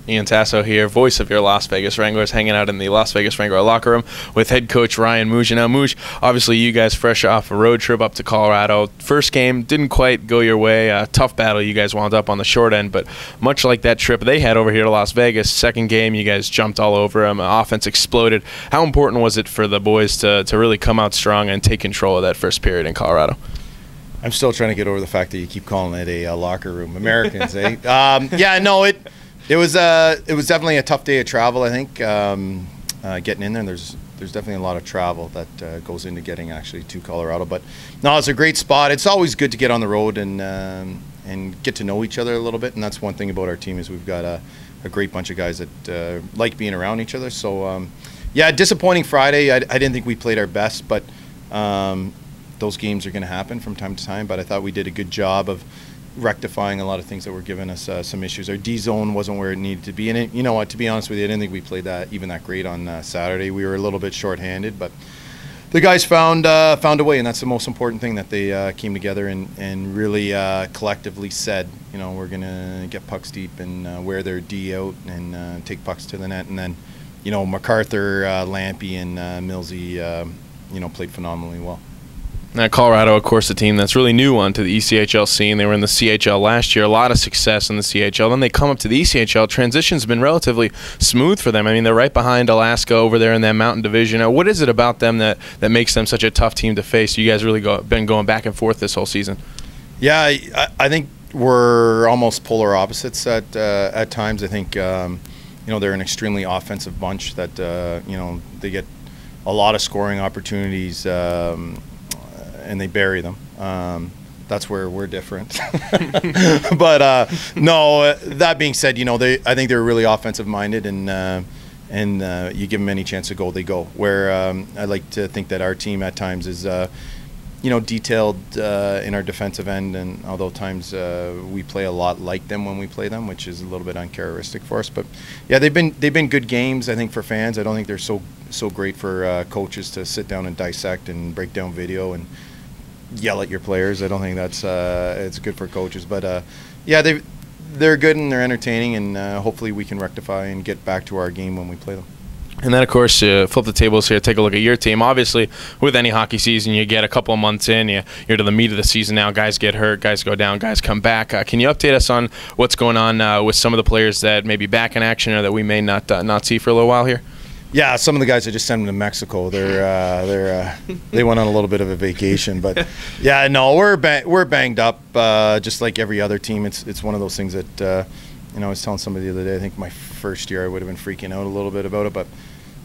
Ian Tasso here, voice of your Las Vegas Wranglers, hanging out in the Las Vegas Wrangler locker room with head coach Ryan Mougenel. Mouge, obviously you guys fresh off a road trip up to Colorado. First game didn't quite go your way. A tough battle. You guys wound up on the short end, but much like that trip they had over here to Las Vegas, second game you guys jumped all over them. Offense exploded. How important was it for the boys to really come out strong and take control of that first period in Colorado? I'm still trying to get over the fact that you keep calling it a locker room. Americans, eh? Yeah, no, it was definitely a tough day of travel. I think getting in there. There's definitely a lot of travel that goes into getting actually to Colorado. But no, it's a great spot. It's always good to get on the road and get to know each other a little bit. And that's one thing about our team is we've got a great bunch of guys that like being around each other. So yeah, disappointing Friday. I didn't think we played our best, but those games are going to happen from time to time. But I thought we did a good job of rectifying a lot of things that were giving us some issues. Our D zone wasn't where it needed to be, and you know what? To be honest with you, I didn't think we played that great on Saturday. We were a little bit shorthanded, but the guys found a way, and that's the most important thing, that they came together and really collectively said, you know, we're gonna get pucks deep and wear their D out and take pucks to the net, and then, you know, MacArthur, Lampy, and Millsy, you know, played phenomenally well. Now, Colorado, of course, a team that's really new onto the ECHL scene. They were in the CHL last year, a lot of success in the CHL. Then they come up to the ECHL. Transition's been relatively smooth for them. I mean, they're right behind Alaska over there in that Mountain Division. Now, what is it about them that makes them such a tough team to face? You guys really been going back and forth this whole season. Yeah, I think we're almost polar opposites at times. I think you know, they're an extremely offensive bunch that you know, they get a lot of scoring opportunities. And they bury them. That's where we're different. But no, that being said, you know, I think they're really offensive minded, and you give them any chance to go, they go. Where I like to think that our team at times is, you know, detailed in our defensive end, and although times we play a lot like them when we play them, which is a little bit uncharacteristic for us. But yeah, they've been good games, I think, for fans. I don't think they're so great for coaches to sit down and dissect and break down video and yell at your players. I don't think that's it's good for coaches. But yeah, they're good and they're entertaining, and hopefully we can rectify and get back to our game when we play them. And then, of course, flip the tables here, take a look at your team. Obviously, with any hockey season, you get a couple of months in, you're to the meat of the season now. Guys get hurt, guys go down, guys come back. Can you update us on what's going on with some of the players that may be back in action or that we may not see for a little while here? Yeah, some of the guys I just sent them to Mexico. They went on a little bit of a vacation, but yeah, no, we're banged up, just like every other team. It's one of those things that you know, I was telling somebody the other day. I think my first year I would have been freaking out a little bit about it, but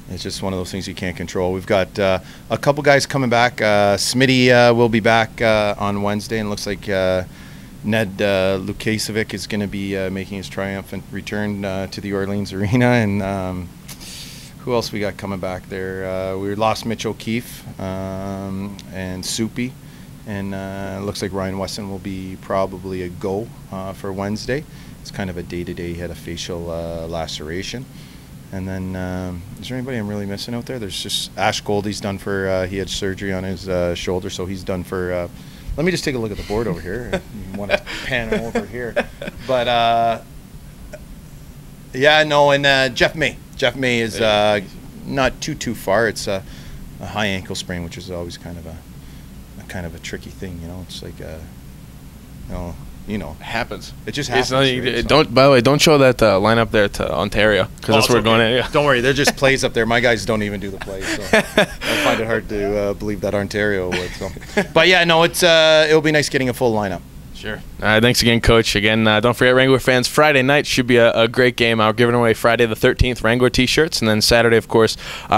it's just one of those things you can't control. We've got a couple guys coming back. Smitty will be back on Wednesday, and it looks like Ned Lukasevic is going to be making his triumphant return to the Orleans Arena, and who else we got coming back there? We lost Mitch O'Keefe and Soupy, and it looks like Ryan Weston will be probably a go for Wednesday. It's kind of a day-to-day. He had a facial laceration. And then is there anybody I'm really missing out there? There's just Ash Goldie's done for, he had surgery on his shoulder, so he's done for, let me just take a look at the board over here. You want to pan over here. But yeah, no, and Jeff May. Jeff May is not too far. It's a high ankle sprain, which is always kind of a tricky thing, you know. It's like you know, it happens. It just happens. Right? Don't. By the way, don't show that lineup there to Ontario, because that's where we're going. Yeah. Don't worry, they're just plays up there. My guys don't even do the plays, so I find it hard to believe that Ontario would. So. But yeah, no, it'll be nice getting a full lineup. Sure. All right, thanks again, Coach. Again, don't forget, Wrangler fans, Friday night should be a great game. I'll give away Friday the 13th Wrangler T-shirts, and then Saturday, of course,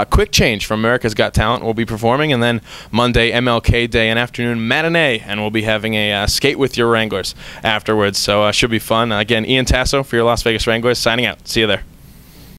Quick Change from America's Got Talent will be performing, and then Monday, MLK Day, an afternoon matinee, and we'll be having a skate with your Wranglers afterwards. So should be fun. Again, Ian Tasso for your Las Vegas Wranglers, signing out. See you there.